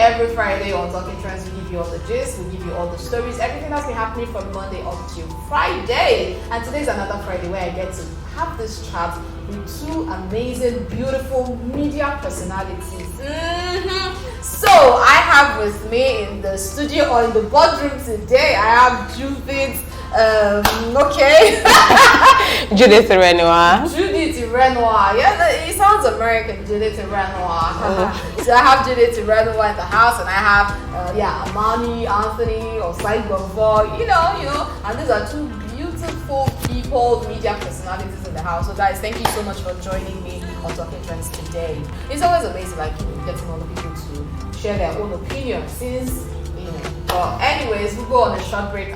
every Friday on Talking Trends, we give you all the gist, we give you all the stories, everything that's been happening from Monday up to Friday. And today's another Friday where I get to have this chat with two amazing, beautiful media personalities. So I have with me in the studio or in the boardroom today, I have Judith. Judith Irenoa. Judith Irenoa. Yeah, it sounds American. Judith Irenoa. So I have Judith Irenoa in the house, and I have Armani, Anthony, Osaigbovo. You know, and these are two beautiful people, media personalities in the house. So guys, thank you so much for joining me on Talking Trends today. It's always amazing, getting all the people to share their own opinions. Since but anyways, we'll go on a short break.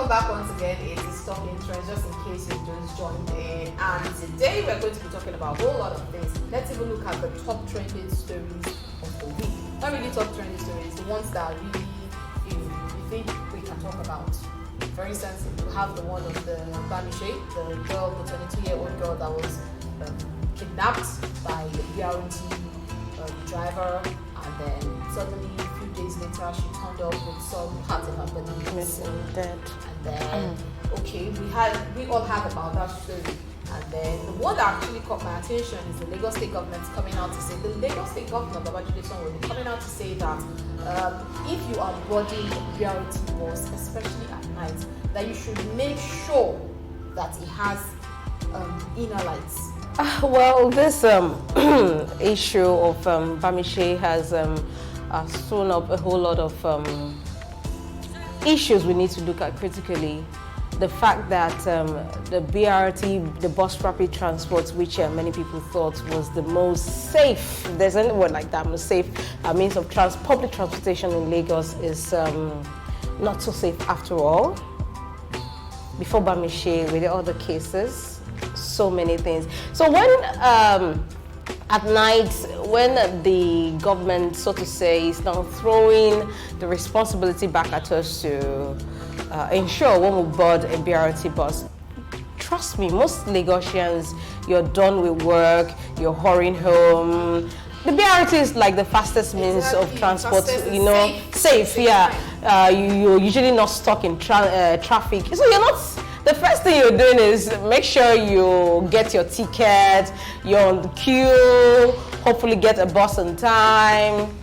Back once again, it is Talking Trends, just in case you just joined in. And today we're going to be talking about a whole lot of things. Let's even look at the top trending stories of the week. Not really top trending stories, the ones that really you think we can talk about. For instance, we have the one of the Bamishe, the 22-year-old girl that was kidnapped by the BRT driver, and then suddenly a few days later she turned up with some part of her body missing, dead. And then we all heard about that story. And then the one that actually caught my attention is the Lagos State government coming out to say, the Lagos State governor, Judith, will be coming out to say that if you are boarding a BRT bus, especially at night, that you should make sure that it has inner lights. Well, this issue of Bamishe has thrown up a whole lot of issues we need to look at critically. The fact that the BRT, the bus rapid transport, which many people thought was the most safe, there's any word like that, most safe means of public transportation in Lagos, is not so safe after all. Before Bamishe, with the other cases, so many things. So when at night, when the government, so to say, is now throwing the responsibility back at us to ensure when we board a BRT bus, trust me, most Lagosians, you're done with work, you're hurrying home. The BRT is like the fastest means of transport, safe. You're usually not stuck in traffic. So you're not. The first thing you're doing is make sure you get your ticket, you're on the queue, hopefully get a bus on time.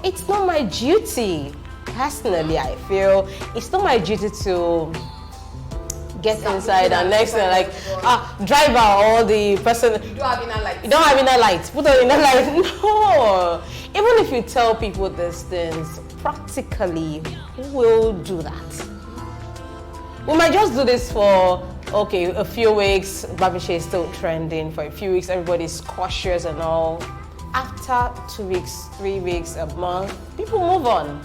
It's not my duty. Personally, I feel it's not my duty to get inside and next thing driver or the person. You don't have inner lights. You don't have inner lights. Put on inner lights. No. Even if you tell people these things, practically, who will do that? We might just do this for, a few weeks. Bamishe is still trending. For a few weeks, everybody's cautious and all. After 2 weeks, 3 weeks, a month, people move on.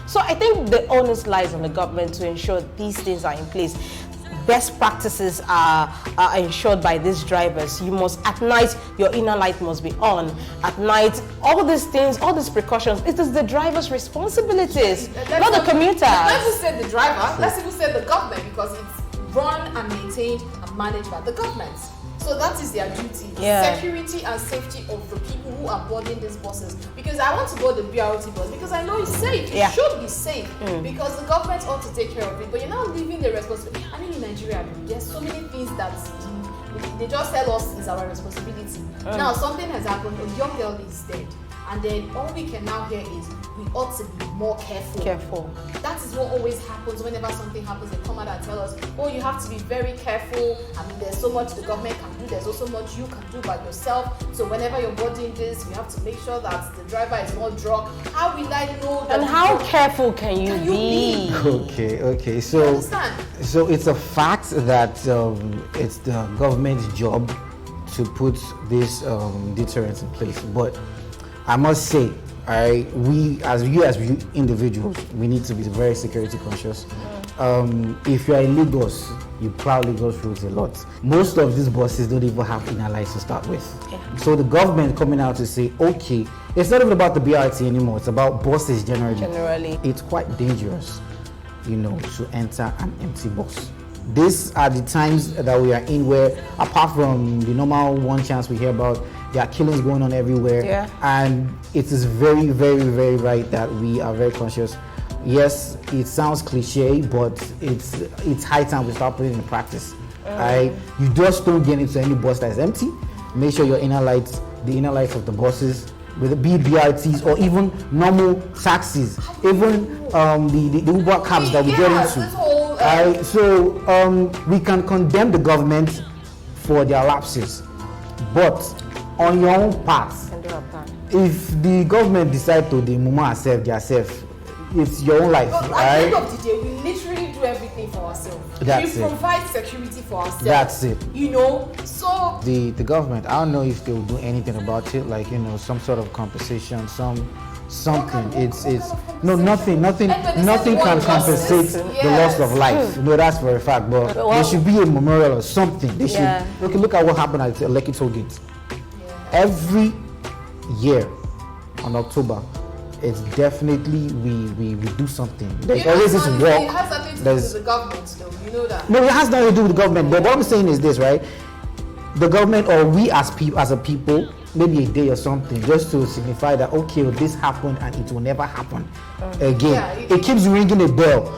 So I think the onus lies on the government to ensure these things are in place. Best practices are ensured by these drivers. You must, at night, your inner light must be on. At night, all these things, all these precautions, it is the driver's responsibilities, not the commuters. Let's just say the driver, let's even say the government, because it's run and maintained and managed by the government. So that is their duty, security and safety of the people who are boarding these buses. Because I want to board the BRT bus because I know it's safe. It should be safe because the government ought to take care of it. But you're now leaving the responsibility. I mean, in Nigeria, there's so many things that they just tell us is our responsibility. Now, something has happened. A young girl is dead. And then all we can now hear is we ought to be more careful. That is what always happens whenever something happens. They come out and tell us, oh, you have to be very careful. I mean, there's so much the government can do. There's also much you can do by yourself. So whenever you're boarding this, you have to make sure that the driver is not drunk. How will I know that? And how careful can you be? Okay. So it's a fact that it's the government's job to put this deterrence in place. But I must say, we as individuals, we need to be very security conscious. If you are in Lagos, you plow Lagos roads a lot. Most of these buses don't even have inner lights to start with. So the government coming out to say, okay, it's not even about the BRT anymore, it's about buses generally. It's quite dangerous to enter an empty bus. These are the times that we are in where, apart from the normal one chance we hear about, there are killings going on everywhere. And it is very, very, very right that we are very conscious. Yes, it sounds cliche, but it's high time we start putting it in practice. You just don't get into any bus that is empty. Make sure your the inner lights of the buses, whether be BRTs or even normal taxis, even the Uber cabs that we get into. So we can condemn the government for their lapses, but on your own part, if the government decide to the mama serve themselves, it's your own life. But at the end of the day, we literally do everything for ourselves. We provide security for ourselves. That's it. So the government, I don't know if they will do anything about it, like some sort of compensation, something. Nothing can compensate the loss of life. No, that's for a fact. But there should be a memorial or something. They should look at what happened at Lekki Toll Gate. Every year on October, it's definitely we do something. There's always this walk. It has nothing to do with the government, though. You know that. No, it has nothing to do with the government. But what I'm saying is this, right? The government or we as a people, maybe a day or something, just to signify that this happened and it will never happen again. It keeps ringing a bell,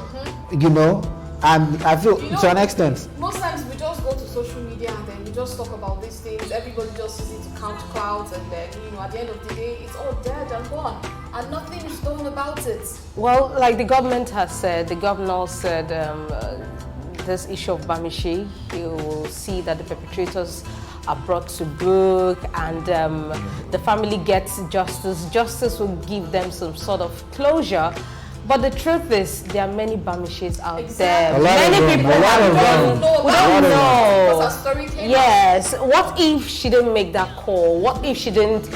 and I feel to an extent. Most times we just go to social media and then we just talk about these things. Everybody just uses it to count clouds, and then at the end of the day, it's all dead and gone, and nothing is done about it. Well, like the government has said, the governor said this issue of Bamishe, he will see that the perpetrators are brought to book and the family gets justice. Justice will give them some sort of closure. But the truth is, there are many Bamishes out there. Many people don't know. Yes. What if she didn't make that call? What if she didn't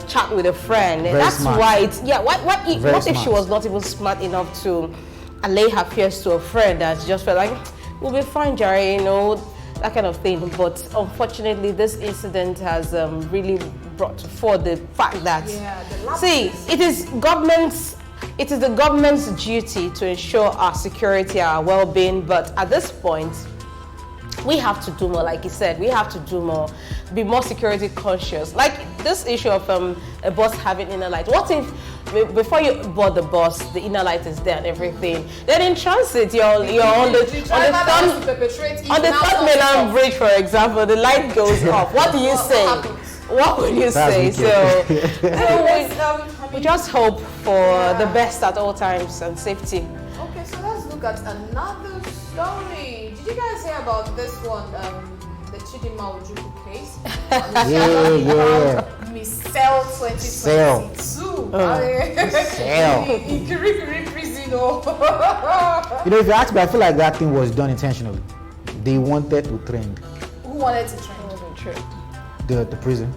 chat with a friend? That's why it's What if she was not even smart enough to allay her fears to a friend that just felt like we'll be fine, Jerry, that kind of thing. But unfortunately, this incident has really brought forth the fact that it is the government's duty to ensure our security, our well-being, but at this point, we have to do more. Like you said, we have to do more, be more security conscious. Like this issue of a bus having inner light. What if before you board the bus, the inner light is there and everything? Then in transit, you're on the third mainland bridge, for example, the light goes off. What do you say? What would you say? So we just hope for the best at all times and safety. Okay, so let's look at another story. Did you guys hear about this one? The Chidinma Ojukwu case? Miss Cell 2022. Nkeiruka prison. If you ask me, I feel like that thing was done intentionally. They wanted to trend. Who wanted to trend? The prison.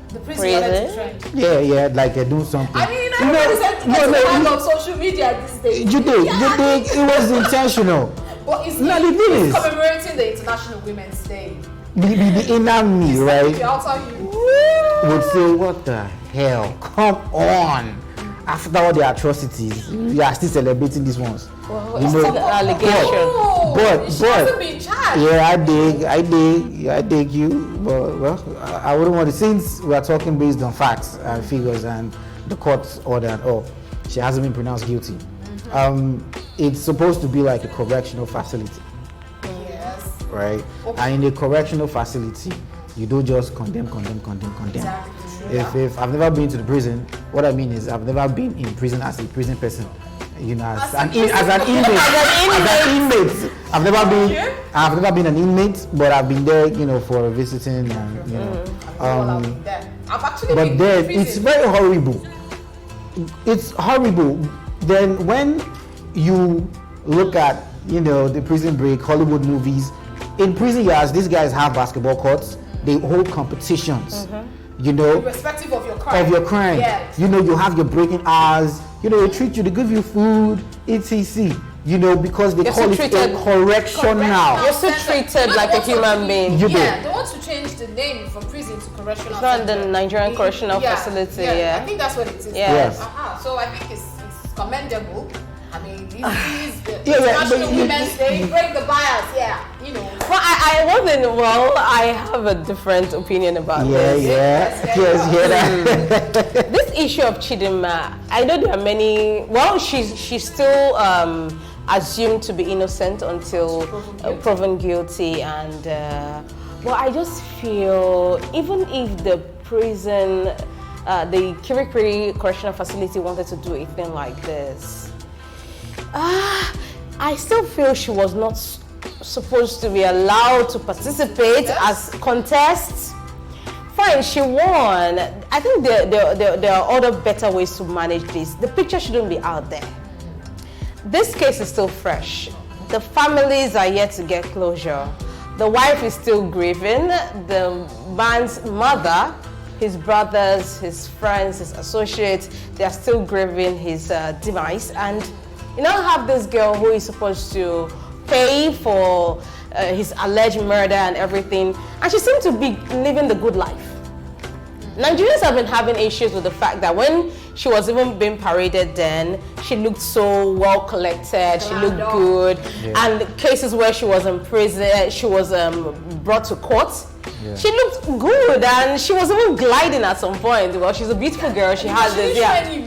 The prison wanted to trend. Yeah, like they're doing something. I mean, everybody on social media these days. You did. It was intentional. But it's commemorating the International Women's Day. The inner me, right? The outer you would say, what the hell? Come on. After all the atrocities, we are still celebrating these ones. Well, it's still an allegation. But she hasn't been charged. I dig you. But I wouldn't want to, since we are talking based on facts and figures and the court's order and all, she hasn't been pronounced guilty. It's supposed to be like a correctional facility. Yes. Right? Okay. And in a correctional facility, you don't just condemn. Exactly. If I've never been to the prison, what I mean is I've never been in prison as a prison person. As an inmate. I've never been an inmate, but I've been there, for visiting and I've actually but then it's very horrible. It's horrible. Then when you look at, the Prison Break, Hollywood movies, in prison yards, these guys have basketball courts. They hold competitions. Irrespective of your crime. Yes. You have your breaking hours. They treat you, they give you food, etc. Because they call it a correctional. You're still treated like a human being. They want to change the name from prison to correctional. It's not the Nigerian correctional facility. I think that's what it is. Yes. So I think it's commendable. I mean, these International Women's Day, break the bias, you know. Well, I wasn't. Well, I have a different opinion about this. That. This issue of Chidinma, I know there are many. Well, she's still assumed to be innocent until proven guilty, and well, I just feel even if the prison, the Kirikiri Correctional Facility wanted to do a thing like this, I still feel she was not supposed to be allowed to participate as contests. Fine, she won. I think there are other better ways to manage this. The picture shouldn't be out there. This case is still fresh. The families are yet to get closure. The wife is still grieving. The man's mother, his brothers, his friends, his associates, they are still grieving his demise. And you now have this girl who is supposed to pay for his alleged murder and everything, and she seemed to be living the good life. Nigerians have been having issues with the fact that when she was even being paraded then, she looked so well collected, she looked good, and cases where she was in prison, she was brought to court, she looked good, and she was even gliding at some point. Well, she's a beautiful girl, she has this, any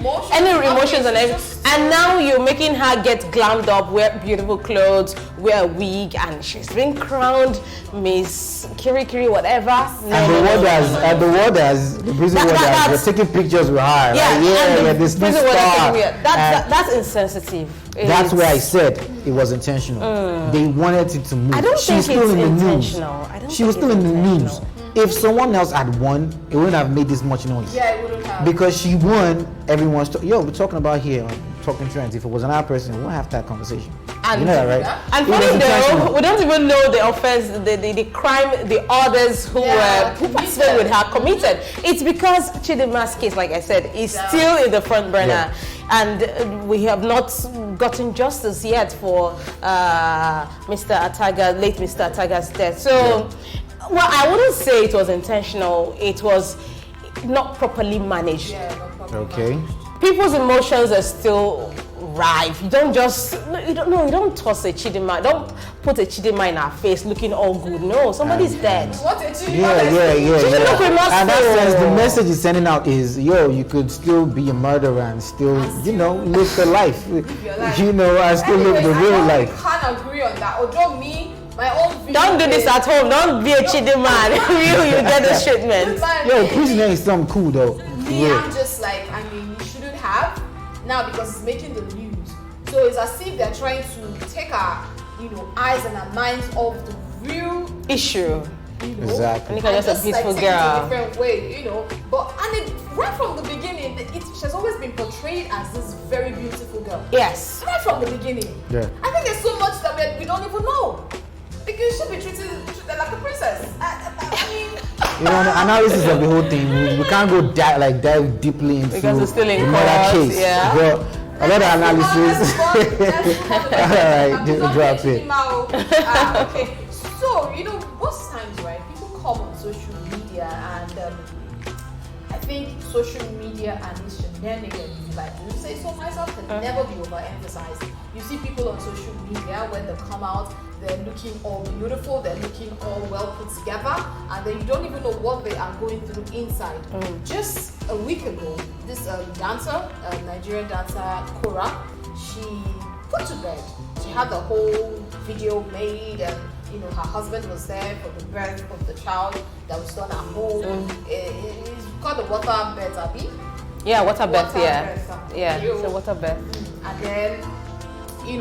emotions and everything. And now you're making her get glammed up, wear beautiful clothes, wear a wig, and she's been crowned Miss Kirikiri, whatever. And the warders, the prison warders, were taking pictures with her. This new star. That's insensitive. That's where I said it was intentional. They wanted it to move. I don't think still it's in the intentional. news. She was still in the news. If someone else had won, it wouldn't have made this much noise. Yeah, it wouldn't have. Because she won, everyone's we're talking about here on Talking Trends. If it was another person, we won't have that conversation. And you know that, right? And funny though, we don't even know the offense, the crime the others who participated with her committed. It's because Chidinma's case, like I said, is still in the front burner. And we have not gotten justice yet for Mr. Ataga, late Mr. Ataga's death. So, well, I wouldn't say it was intentional. It was not properly managed. Okay. People's emotions are still rife. You don't just, you don't toss a Chidinma. Don't put a Chidinma in our face looking all good. No, somebody's dead. What a Chidinma? Look remorseful. And that sense, the message is sending out is, you could still be a murderer and still, live the life. And still live the real life. I can't agree on that. Although me, my own video. Don't do this at home. Don't be a Chidinma. you get the treatment. Prisoner is something cool though. I'm just like, you shouldn't have now because it's making the news. So it's as if they're trying to take our, eyes and our minds off the real issue. Exactly. And just a beautiful girl. In a different way, But right from the beginning, she's always been portrayed as this very beautiful girl. Yes. Right from the beginning. Yeah. I think there's so much that we don't even know. Because you should be treated like a princess. The analysis of the whole thing, we can't go dive deeply into because it's still in the murder case. Yeah. But a lot of analysis. Alright, drop it. Okay. So, most times, right, people come on social media and I think social media and its shenanigans, if I do say so myself, can never be overemphasized. You see people on social media when they come out, they're looking all beautiful, they're looking all well put together, and then you don't even know what they are going through inside. Just a week ago, this Nigerian dancer, Korra, she put to bed. She had the whole video made and her husband was there for the birth of the child that was done at home. It's called the water birth, Abi? Yeah, water birth, Yeah, it's a water birth. And then, she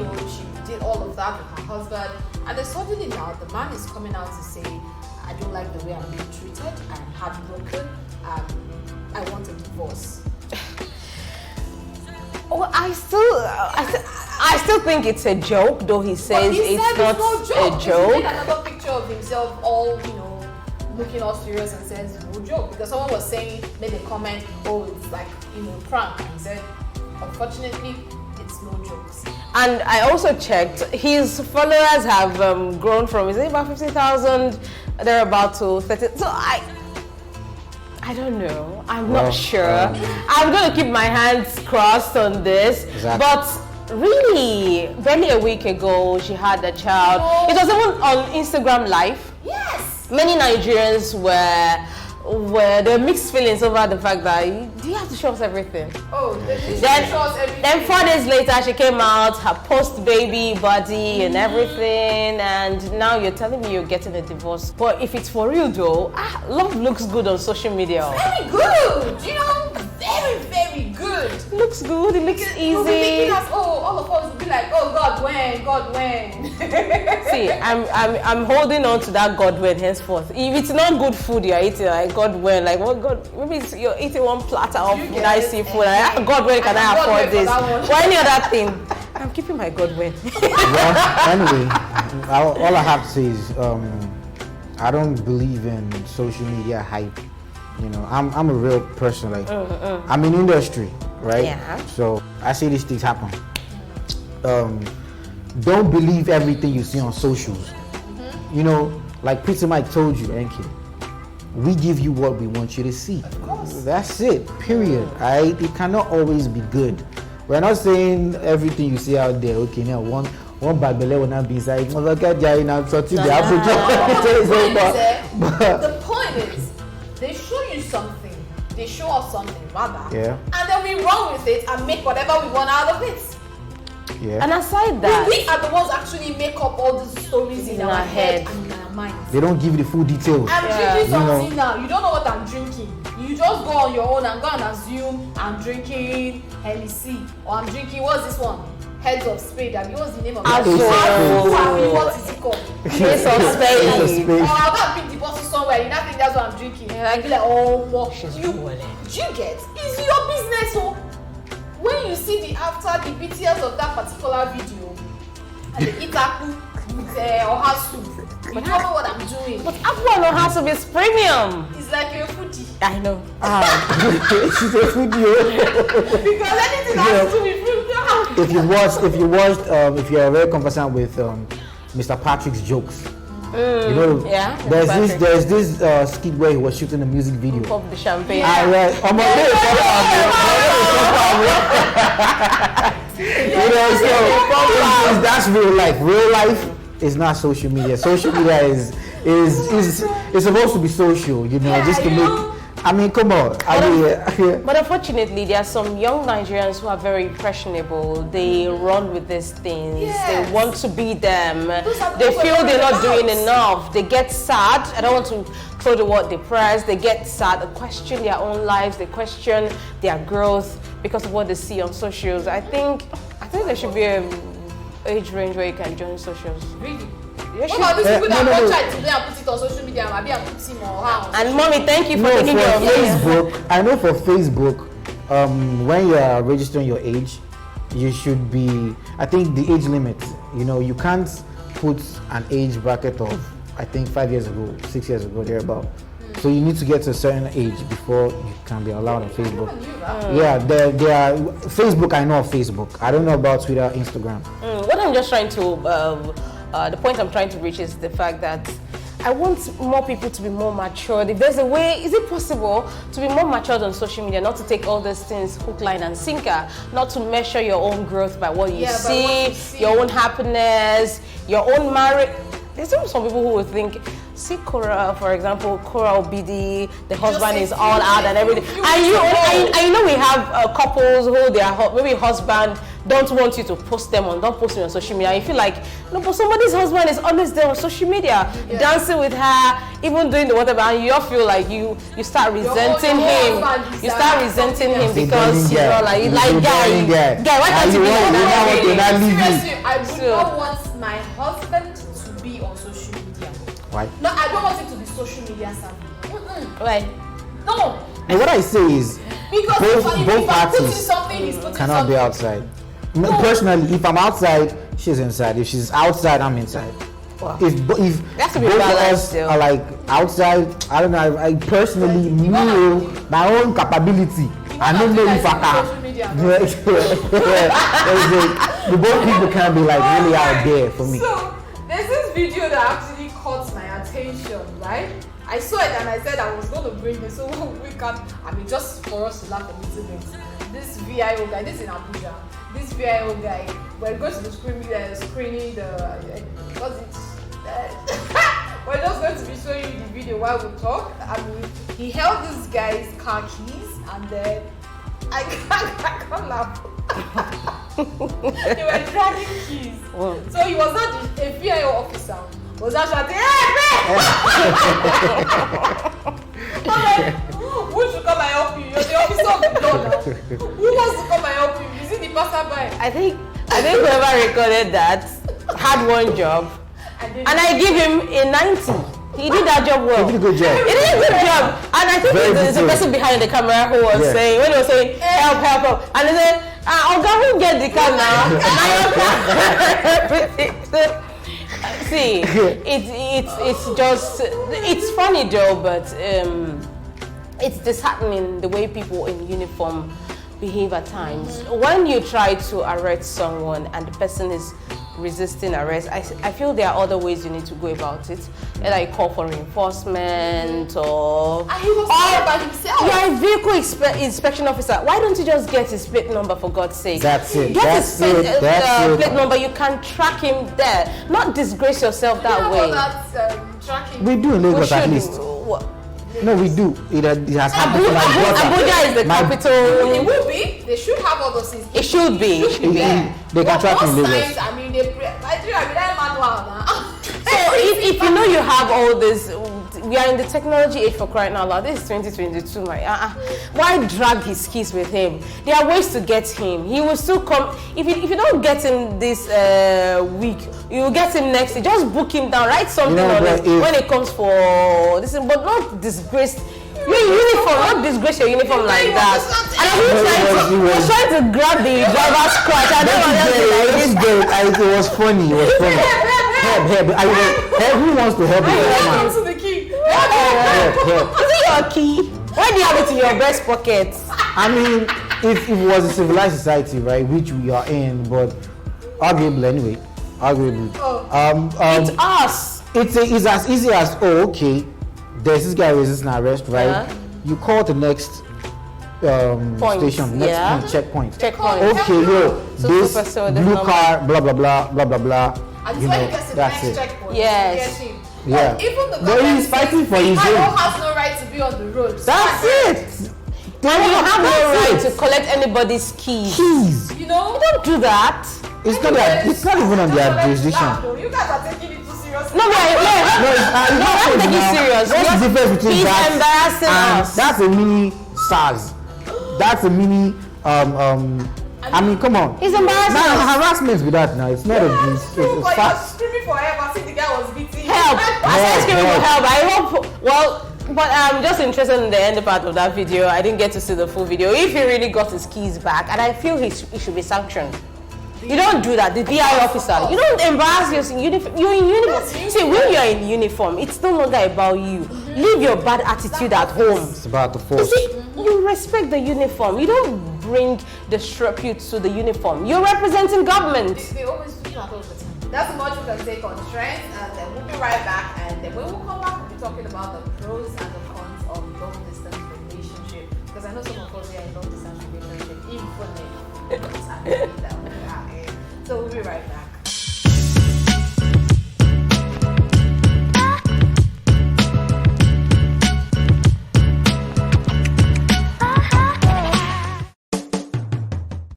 did all of that with her husband. And then suddenly now, the man is coming out to say, I don't like the way I'm being treated, I'm heartbroken, I want a divorce. Well, I still think it's a joke, though he says it's not a joke. He made another picture of himself all, looking all serious and says no joke. Because someone was saying, made a comment, it's like, prank. And he said, unfortunately, it's no jokes. And I also checked, his followers have grown from, is it about 50,000? They're about to 30. So I don't know. I'm not sure. I'm going to keep my hands crossed on this. Exactly. But Really? Barely a week ago, she had a child. Oh. It was even on Instagram Live. Yes. Many Nigerians were there were mixed feelings over the fact that do you have to show us everything? Oh, Then 4 days later, she came out, her post-baby body and everything, and now you're telling me you're getting a divorce. But if it's for real though, love looks good on social media. Very good, you know, very, very good. It looks good, it looks You'll be thinking easy. as, all of us will be like, oh God, when? See, I'm holding on to that God when henceforth. If it's not good food you're eating, like God when, like what God, maybe you're eating one platter of nice seafood, like God when can I afford this? Or any other thing. I'm keeping my God when. Well, anyway, all I have to say is I don't believe in social media hype. You know, I'm a real person. Like I'm in industry, right? Yeah. So I see these things happen. Don't believe everything you see on socials. You know, like Peter Mike told you, Enki. We give you what we want you to see. Of course. That's it. Period. Right? It cannot always be good. We're not saying everything you see out there. Okay, now one Bible will not be inside. The point is, they show you something, they show us something rather, Yeah. and then we run with it and make whatever we want out of it. Yeah. And aside that, We are the ones actually make up all these stories in our head and in our minds. They don't give you the full details. I'm drinking You know. something now. You don't know what I'm drinking. You just go on your own and go and assume I'm drinking Hennessy or I'm drinking, what's this one? Heads of Spade. I mean, what's the name of it? Azul. What is it called? Ace of Ace of Spades. Spades. Or I'll go and pick the bottle somewhere. You not think that's what I'm drinking. Like, oh, what? She's You rolling. get? It's your business. So when you see the after the details of that particular video and the itaku with oha soup, you don't know what I'm doing. But Apple no has to be premium. It's like you're a foodie. I know. She's a video. Because anything has to do with food. If you're very conversant with Mr. Patrick's jokes, you know, Yeah, there's this skit where he was shooting a music video. Pop the champagne. Yeah. You know, so that's real life. Real life is not social media. Social media is supposed to be social, you know, Yeah, just to you make. know. I mean, come on. But unfortunately, there are some young Nigerians who are very impressionable. They run with these things. Yes. They want to be them. Those are They people feel we're they're not about. doing enough. They get sad. I don't want to throw the word depressed. They get sad. They question their own lives. They question their growth because of what they see on socials. I think there should be an age range where you can join socials. Really? There What should- about these people that no, watch no. it today and put it on social media and maybe I put him or her? And mommy, thank you for No, taking for your Facebook, I know for Facebook, when you are registering your age, you should be, I think the age limit, you know, you can't put an age bracket of, I think 5 years ago, 6 years ago, thereabout. So you need to get to a certain age before you can be allowed on Facebook. Yeah, there are, Facebook, I know of Facebook. I don't know about Twitter, Instagram. What I'm just trying to, the point I'm trying to reach is the fact that I want more people to be more matured. If there's a way, is it possible to be more matured on social media, not to take all these things hook, line, and sinker, not to measure your own growth by what you, Yeah, by see, what you see. your own happiness, your own marriage. There's still some people who will think, see Korra, for example, Korra Obiddi, the husband is all out and everything. And you know we have couples who maybe husband don't want you to post them don't post them on social media. You feel like, no, but somebody's husband is always there on social media, dancing with her, even doing the whatever, and you all feel like you start resenting him. You start resenting him because you know, like guy, why can't you be like that? Seriously, I would not want my husband to be on social media. Why? No, I don't want him to be social media savvy. Right. No. And what I say is, Because both if I'm putting parties something, he's putting cannot be something. outside. Personally, if I'm outside, she's inside. If she's outside, I'm inside. Wow. If That's to be both of balanced us still. are like outside, I don't know. I personally know my own capability. I don't know if I can. Social media. The both people can be like really out there for me. So there's this video that actually caught my attention, right? I saw it and I said I was going to bring it, so we can, I mean, just for us to laugh a little bit. This VIO guy, this is in Abuja. this VIO guy, we're going to the screening because it's we're just going to be showing you the video while we talk. I mean, he held this guy's car keys and then I can't laugh. They were dragging keys. Wow. So he was not a VIO officer. Was that shouting, I'm like, who should come and help you? You're the officer of the law now. Who wants to come and help you? Is it the passerby? I think whoever recorded that had one job, and I give him a 90. He did that job well. He did a good job. He did a good job. And I think there's a person behind the camera who was saying, when he was saying, help. And he said, Oga, who get the car now? See, it's just, it's funny though, but it's disheartening the way people in uniform behave at times. When you try to arrest someone and the person is resisting arrest, I feel there are other ways you need to go about it. Like call for reinforcement or... And he was there by himself. You're a vehicle inspection officer. Why don't you just get his plate number for God's sake? That's it. Get That's his it. plate number. You can track him there. Not disgrace yourself that way. Tracking. We do in Lagos at least. No, we do. It has happened to my daughter. Abuja is the capital. It will be. They should have all those things. It should be. They can track in Lagos. I mean, Nigeria without manual now. So if you know you have all this, we are in the technology age for crying out loud. This is 2022, why drag his keys with him? There are ways to get him. He will still come. If you don't get him this week, you will get him next week. Just book him down. Write something on it when it comes for this, but not disgrace. You're in uniform, not disgrace your uniform like that. And he was trying to grab the driver's crotch. I don't know. It was funny. It was funny. Help. Who wants to help you? Comes to the key. Is it your key? Why do you have it in your breast pocket? I mean, if it was a civilized society, right, which we are in, but arguably anyway, It's us. It's as easy as, oh, okay, there's this guy resisting arrest, right? Yeah. You call the next station, next checkpoint. Okay, yo, this blue car, blah blah blah blah blah blah. And you when know, he gets to the that's next it. checkpoint, Yes. you get him. Yeah. Even the But he's fighting for his own. own. Has no right to be on the road. That's it. And you have no right to collect anybody's keys. You know? Don't do that. It's not even on their jurisdiction. You guys are taking it too seriously. No, I'm taking it serious. What's the difference between He's that embarrassing and us. that's a mini SARS? That's a mini I mean, come on. He's embarrassing Now us. harassment with that now. It's not abuse. But It's you're fact. screaming forever. See, the guy was beating. Help! I said screaming for help. help. I hope. Well, but I'm just interested in the end part of that video. I didn't get to see the full video. If he really got his keys back, and I feel he should be sanctioned. You don't do that. The DI officer. You don't embarrass your uniform. You're in uniform. See, when you're in uniform, it's no longer about you. Leave your bad attitude at home. It's about the You force. see, you respect the uniform. You don't bring disrepute to the uniform. You're representing government. They always do that all the time. That's much we can take on trends, and then we'll be right back. And then when we come back, we'll be talking about the pros and the cons of long distance relationship. Because I know some of us are in long distance relationship, even for that we are in. So we'll be right back.